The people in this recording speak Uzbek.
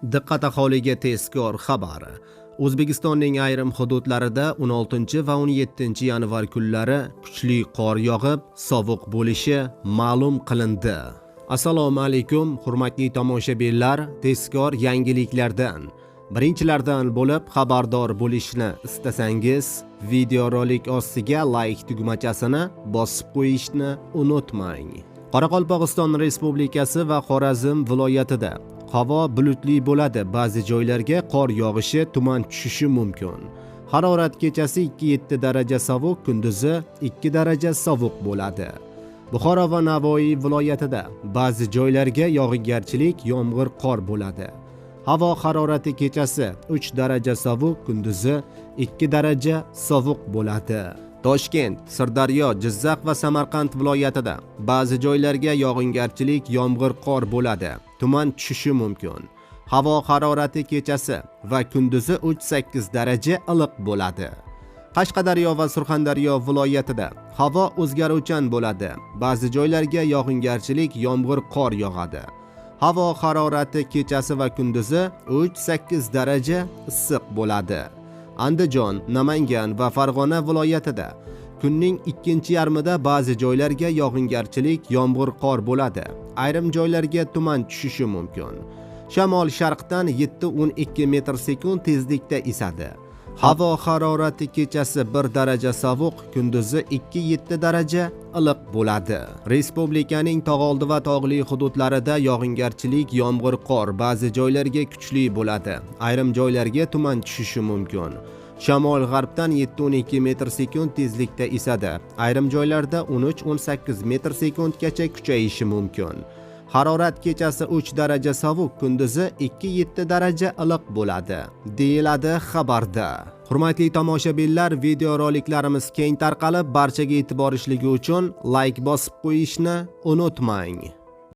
Diqqat aholiga tezkor xabar. O'zbekistonning ayrim hududlarida 16 va 17 yanvar kunlari kuchli qor yog'ib, sovuq bo'lishi ma'lum qilindi. Assalomu alaykum, hurmatli tomoshabinlar, tezkor yangiliklardan birinchilardan bo'lib xabardor bo'lishni istasangiz, videorolik ostiga like tugmachasini bosib qo'yishni unutmang. Qoraqalpog'iston Respublikasi va Xorazm viloyatida havo bulutli bo'ladi, ba'zi joylarga qor yog'ishi, tuman tushishi mumkin. Harorat kechasi 2-7 daraja sovuq, kunduzi 2 daraja sovuq bo'ladi. Buxoro va Navoiy viloyatida ba'zi joylarga yog'ingarchilik, yomg'ir, qor bo'ladi. Havo harorati kechasi 3 daraja sovuq, kunduzi 2 daraja sovuq bo'ladi. Toshkent, Sirdaryo, Jizzax va Samarqand viloyatida ba'zi joylarga yog'ingarchilik, yomg'ir, qor bo'ladi. Tuman tushishi mumkin. Havo harorati kechasi va kunduzi 3-8 daraja iliq bo'ladi. Qashqadaryo va Surxondaryo viloyatida havo o'zgaruvchan bo'ladi. Ba'zi joylarga yog'ingarchilik, yomg'ir, qor yog'adi. Havo harorati kechasi va kunduzi 3-8 daraja issiq bo'ladi. Andijon, Namangan va Farg'ona viloyatida kunning ikkinchi yarmida ba'zi joylarga yog'ingarchilik, yomg'ir, qor bo'ladi. Ayrim joylarga tuman tushishi mumkin. Shamol sharqdan 7-12 metr/sekund tezlikda esadi. Havo harorati kechasi 1 daraja sovuq, kunduzi 2-7 daraja iliq bo'ladi. Respublikaning tog'oldi va tog'li hududlarida yog'ingarchilik, yomg'ir, qor ba'zi joylarga kuchli bo'ladi. Ayrim joylarga tuman tushishi mumkin. Shamol g'arbdan 7-12 metr/sekund tezlikda esadi. Ayrim joylarda 13-18 metr/sekundgacha kuchayishi mumkin. Harorat kechasi 3 daraja sovuq, kunduzi 2-7 daraja iliq bo'ladi, deyiladi xabarda. Hurmatli tomoshabinlar, videoroliklarimiz keng tarqalib, barchaga e'tiborishligi uchun like bosib qo'yishni unutmang.